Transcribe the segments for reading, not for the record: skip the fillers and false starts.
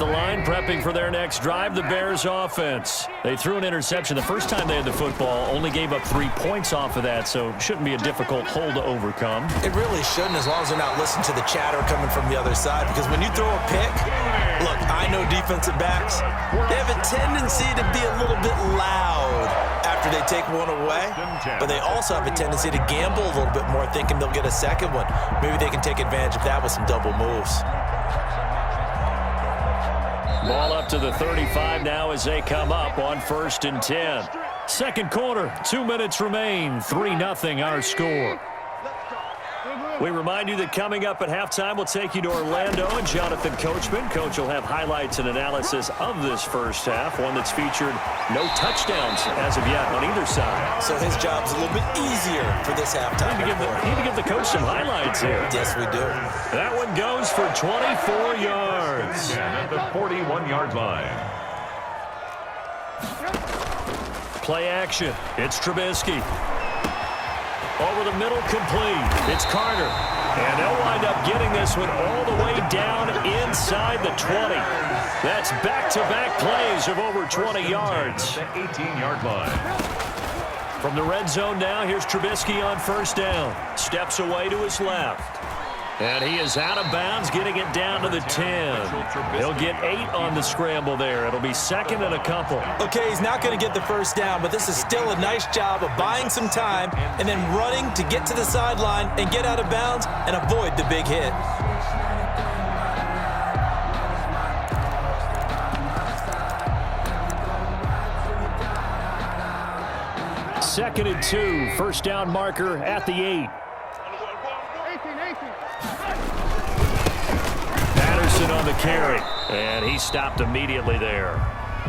the line, prepping for their next drive, the Bears offense. They threw an interception the first time they had the football, only gave up 3 points off of that, so shouldn't be a difficult hole to overcome. It really shouldn't, as long as they're not listening to the chatter coming from the other side, because when you throw a pick, look, I know defensive backs, they have a tendency to be a little bit loud after they take one away, but they also have a tendency to gamble a little bit more, thinking they'll get a second one. Maybe they can take advantage of that with some double moves. Ball up to the 35 now as they come up on 1st and 10. Second quarter, 2 minutes remain, 3-0 our score. We remind you that coming up at halftime, we'll take you to Orlando and Jonathan Coachman. Coach will have highlights and analysis of this first half, one that's featured no touchdowns as of yet on either side. So his job's a little bit easier for this halftime. Need to give the coach some highlights here. Yes, we do. That one goes for 24 yards. At the 41-yard line. Play action. It's Trubisky. Over the middle, complete. It's Carter. And they'll wind up getting this one all the way down inside the 20. That's back-to-back plays of over 20 yards. The 18-yard line. From the red zone now, here's Trubisky on 1st down. Steps away to his left. And he is out of bounds, getting it down to the 10. He'll get 8 on the scramble there. It'll be 2nd and a couple. Okay, he's not going to get the first down, but this is still a nice job of buying some time and then running to get to the sideline and get out of bounds and avoid the big hit. Second and 2, first down marker at the 8. Patterson on the carry, and he stopped immediately there.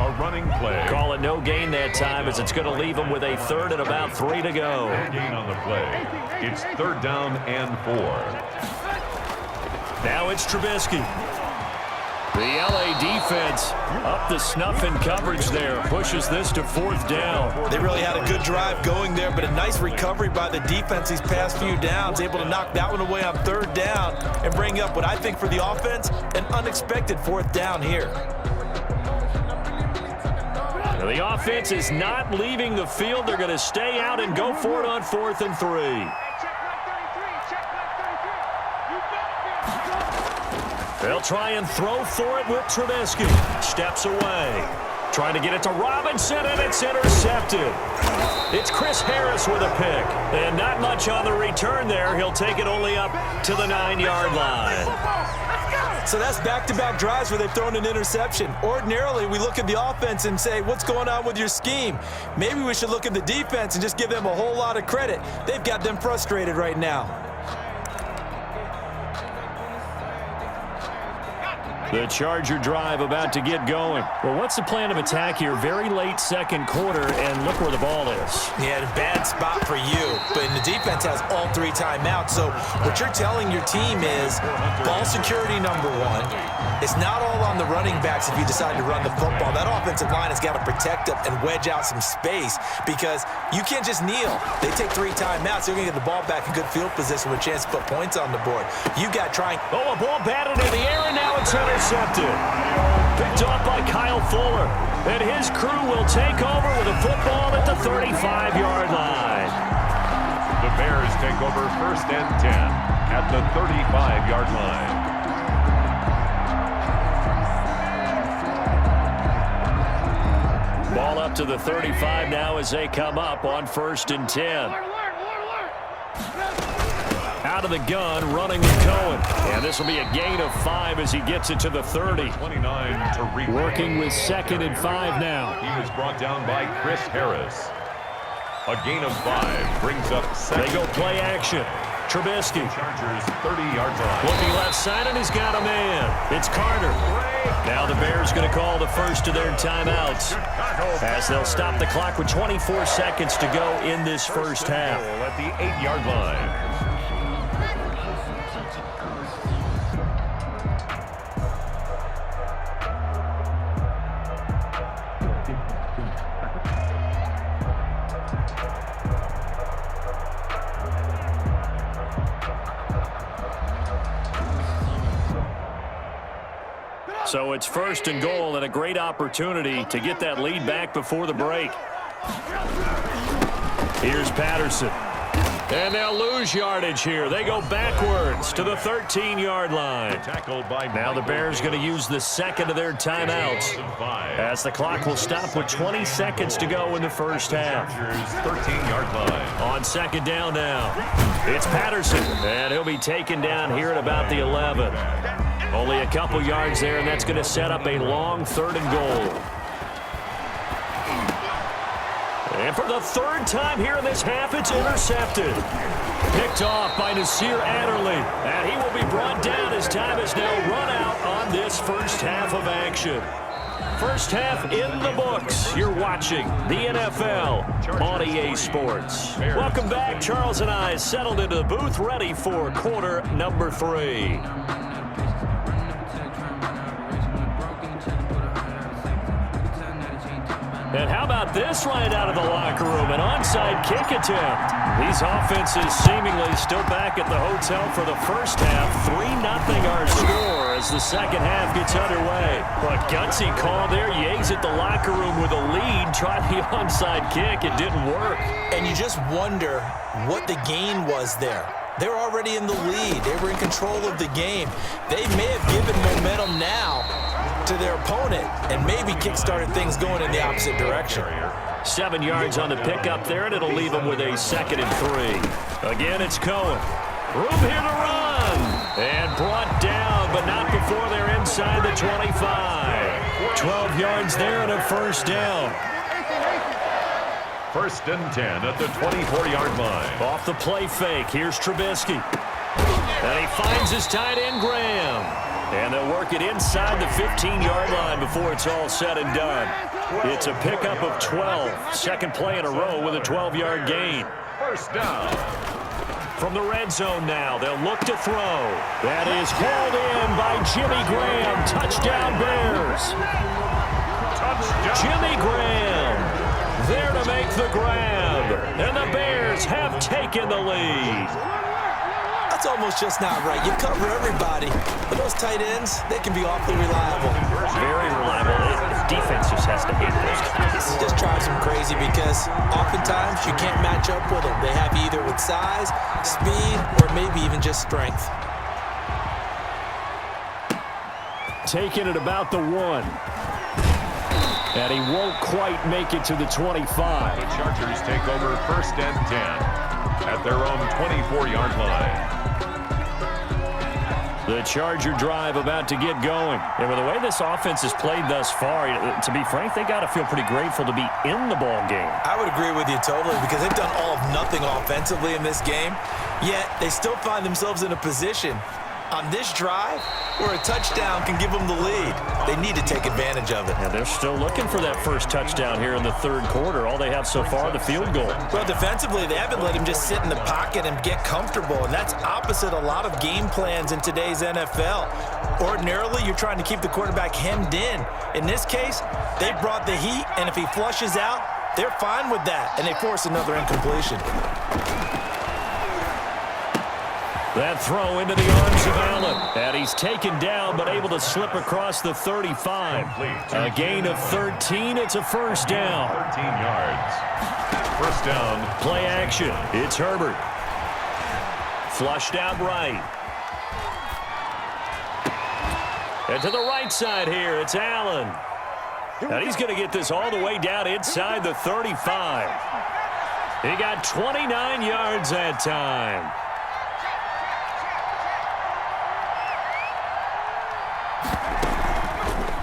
A running play. Call it no gain that time, as it's going to leave him with a 3rd and about 3 to go. No gain on the play. It's 3rd down and 4. Now it's Trubisky. The LA defense up the snuff in coverage there. Pushes this to 4th down. They really had a good drive going there, but a nice recovery by the defense these past few downs. Able to knock that one away on 3rd down and bring up what I think for the offense, an unexpected 4th down here. Now the offense is not leaving the field. They're going to stay out and go for it on 4th and 3. They'll try and throw for it with Trubisky. Steps away. Trying to get it to Robinson, and it's intercepted. It's Chris Harris with a pick. And not much on the return there. He'll take it only up to the 9-yard line. So that's back-to-back drives where they've thrown an interception. Ordinarily, we look at the offense and say, what's going on with your scheme? Maybe we should look at the defense and just give them a whole lot of credit. They've got them frustrated right now. The Charger drive about to get going. Well, what's the plan of attack here? Very late second quarter, and look where the ball is. Yeah, a bad spot for you, but the defense has all 3 timeouts. So what you're telling your team is ball security number 1. It's not all on the running backs if you decide to run the football. That offensive line has got to protect them and wedge out some space because you can't just kneel. They take 3 timeouts. They're going to get the ball back in good field position with a chance to put points on the board. You got trying. Oh, a ball batted in the air, and now it's intercepted. Picked off by Kyle Fuller. And his crew will take over with a football at the 35-yard line. The Bears take over 1st and 10 at the 35-yard line. Ball up to the 35 now as they come up on 1st and 10. Out of the gun, running with Cohen. And this will be a gain of 5 as he gets it to the 30. 29 to replay. Working with 2nd and 5 now. He was brought down by Chris Harris. A gain of 5 brings up 2nd. They go play action. Trubisky. Chargers 30 yards line. Looking left side, and he's got a man. It's Carter. Now the Bears going to call the first of their timeouts as they'll stop the clock with 24 seconds to go in this first half. At the 8-yard line. So it's first and goal and a great opportunity to get that lead back before the break. Here's Patterson. And they'll lose yardage here. They go backwards to the 13-yard line. Now the Bears going to use the second of their timeouts as the clock will stop with 20 seconds to go in the first half. 13-yard line. On second down now, it's Patterson, and he'll be taken down here at about the 11. Only a couple yards there, and that's going to set up a long third and goal. And for the third time here in this half, it's intercepted. Picked off by Nasir Adderley. And he will be brought down as time is now run out on this first half of action. First half in the books. You're watching the NFL on EA Sports. Welcome back. Charles and I settled into the booth, ready for quarter number 3. And how about this right out of the locker room? An onside kick attempt. These offenses seemingly still back at the hotel for the first half. 3-0 our score as the second half gets underway. But gutsy call there. Yates at the locker room with a lead. Tried the onside kick. It didn't work. And you just wonder what the gain was there. They're already in the lead. They were in control of the game. They may have given momentum now to their opponent and maybe kick-started things going in the opposite direction. 7 yards on the pickup there, and it'll leave them with a 2nd and 3. Again, it's Cohen. Room here to run. And brought down, but not before they're inside the 25. 12 yards there and a first down. First and 10 at the 24-yard line. Off the play fake, here's Trubisky. And he finds his tight end, Graham. And they'll work it inside the 15-yard line before it's all said and done. It's a pickup of 12. Second play in a row with a 12-yard gain. First down. From the red zone now, they'll look to throw. That is hauled in by Jimmy Graham. Touchdown, Bears. Touchdown. Jimmy Graham there to make the grab. And the Bears have taken the lead. That's almost just not right. You cover everybody, but those tight ends, they can be awfully reliable. Very reliable. Defense just has to hate those guys. It just drives them crazy because oftentimes you can't match up with them. They have you either with size, speed, or maybe even just strength. Taking it about the 1. And he won't quite make it to the 25. The Chargers take over first and 10 at their own 24-yard line. The Charger drive about to get going. And with the way this offense has played thus far, to be frank, they got to feel pretty grateful to be in the ball game. I would agree with you totally because they've done all of nothing offensively in this game, yet they still find themselves in a position on this drive where a touchdown can give them the lead. They need to take advantage of it. And they're still looking for that first touchdown here in the third quarter. All they have so far, the field goal. Well, defensively, they haven't let him just sit in the pocket and get comfortable, and that's opposite a lot of game plans in today's NFL. Ordinarily, you're trying to keep the quarterback hemmed in. In this case, they brought the heat, and if he flushes out, they're fine with that, and they force another incompletion. That throw into the arms of Allen. And he's taken down, but able to slip across the 35. A gain of 13. It's a first down. 13 yards. First down. Play action. It's Herbert. Flushed out right. And to the right side here, it's Allen. And he's going to get this all the way down inside the 35. He got 29 yards that time.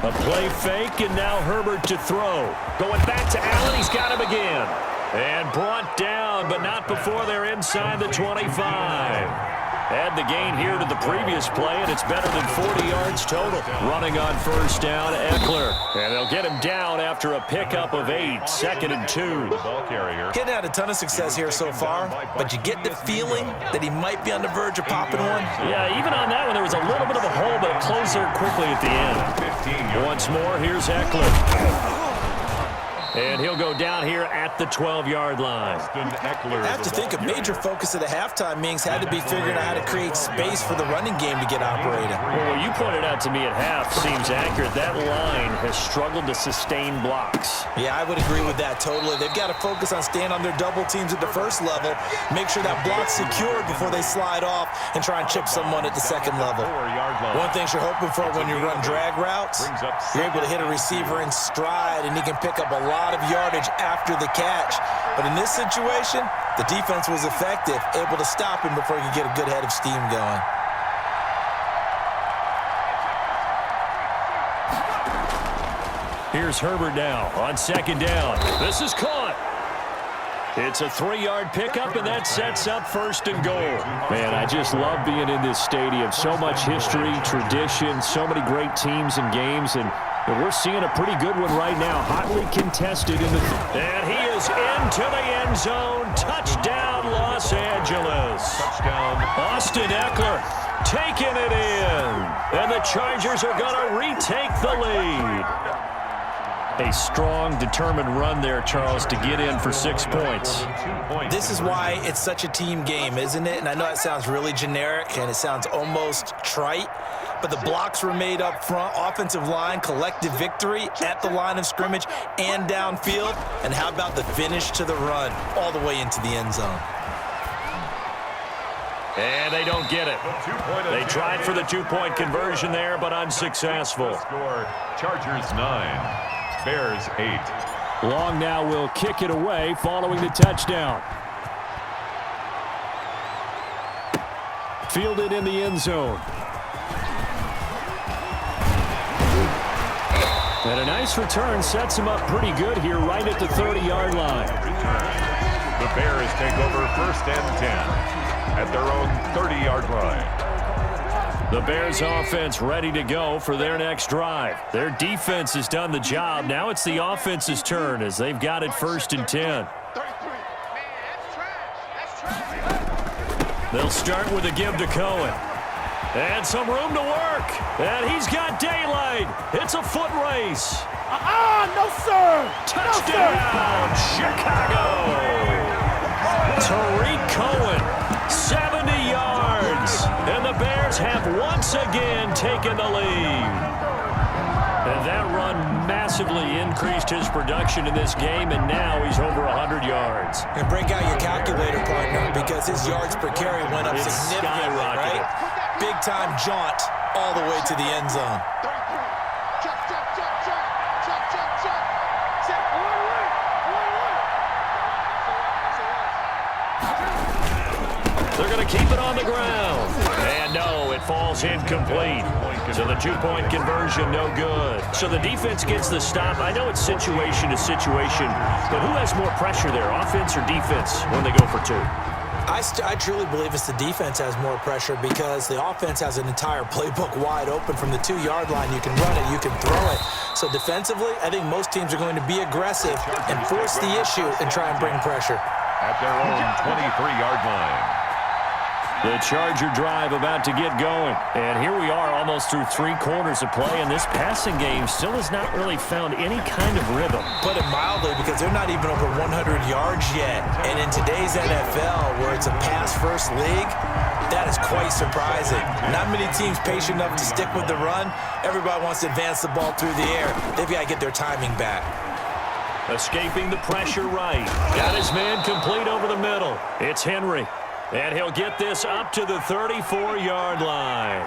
A play fake, and now Herbert to throw. Going back to Allen, he's got him again. And brought down, but not before they're inside the 25. Add the gain here to the previous play, and it's better than 40 yards total. Running on first down, Eckler. And they'll get him down after a pickup of 8, 2nd and 2. Getting had a ton of success here so far, but you get the feeling that he might be on the verge of popping one. Yeah, even on that one, there was a little bit of a hole, but it closed there quickly at the end. Once more, here's Eckler. And he'll go down here at the 12-yard line. I have to think a major focus of the halftime meetings had to be figuring out how to create space for the running game to get operating. Well, what you pointed out to me at half seems accurate. That line has struggled to sustain blocks. Yeah, I would agree with that totally. They've got to focus on staying on their double teams at the first level, make sure that block's secured before they slide off and try and chip someone at the second level. One thing you're hoping for when you run drag routes, you're able to hit a receiver in stride and he can pick up a lot of yardage after the catch. But in this situation, the defense was effective, able to stop him before he could get a good head of steam going. Here's Herbert now on second down. This is caught. It's a 3-yard pickup, and that sets up first and goal. Man, I just love being in this stadium. So much history, tradition, so many great teams and games, and we're seeing a pretty good one right now. Hotly contested in the... And he is into the end zone. Touchdown, Los Angeles. Touchdown. Austin Eckler taking it in. And the Chargers are going to retake the lead. A strong, determined run there, Charles, to get in for 6 points. This is why it's such a team game, isn't it? And I know it sounds really generic and it sounds almost trite, but the blocks were made up front, offensive line, collective victory at the line of scrimmage and downfield. And how about the finish to the run all the way into the end zone? And they don't get it. They tried for the 2-point conversion there, but unsuccessful. Score, Chargers 9. Bears 8. Long now will kick it away following the touchdown. Fielded in the end zone. And a nice return sets him up pretty good here right at the 30-yard line. The Bears take over first and 10 at their own 30-yard line. The Bears offense ready to go for their next drive. Their defense has done the job. Now it's the offense's turn as they've got it first and 10. They'll start with a give to Cohen. And some room to work. And he's got daylight. It's a foot race. No, sir. Touchdown, No, sir. Chicago. Tariq Cohen, 70 yards. And the Bears have once again taken the lead. And that run massively increased his production in this game, and now he's over 100 yards. And break out your calculator, partner, because his yards per carry went up It's significantly, skyrocketed. right? Big-time jaunt all the way to the end zone. They're going to keep it on the ground. And no, it falls incomplete. So the 2-point conversion, no good. So the defense gets the stop. I know it's situation to situation, but who has more pressure there, offense or defense, when they go for 2? I truly believe it's the defense has more pressure because the offense has an entire playbook wide open from the 2-yard line. You can run it, you can throw it. So defensively, I think most teams are going to be aggressive and force the issue and try and bring pressure. At their own 23-yard line. The Charger drive about to get going. And here we are almost through 3 quarters of play, and this passing game still has not really found any kind of rhythm. Put it mildly, because they're not even over 100 yards yet. And in today's NFL, where it's a pass-first league, that is quite surprising. Not many teams patient enough to stick with the run. Everybody wants to advance the ball through the air. They've got to get their timing back. Escaping the pressure right. Got his man complete over the middle. It's Henry. And he'll get this up to the 34-yard line.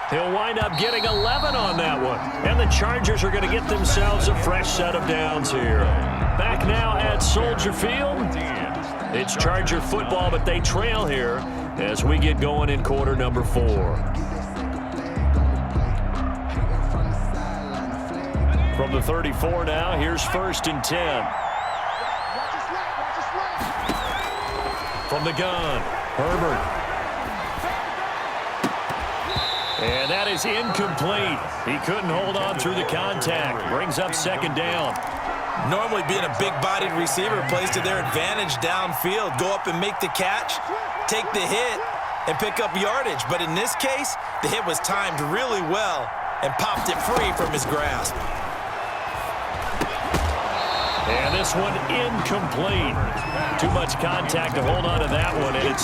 He'll wind up getting 11 on that one. And the Chargers are going to get themselves a fresh set of downs here. Back now at Soldier Field. It's Charger football, but they trail here as we get going in quarter number 4. From the 34 now, here's first and 10. From the gun, Herbert. And that is incomplete. He couldn't hold on through the contact. Brings up second down. Normally being a big-bodied receiver plays to their advantage downfield. Go up and make the catch, take the hit, and pick up yardage. But in this case, the hit was timed really well and popped it free from his grasp. And this one incomplete. Too much contact to hold on to that one, and it's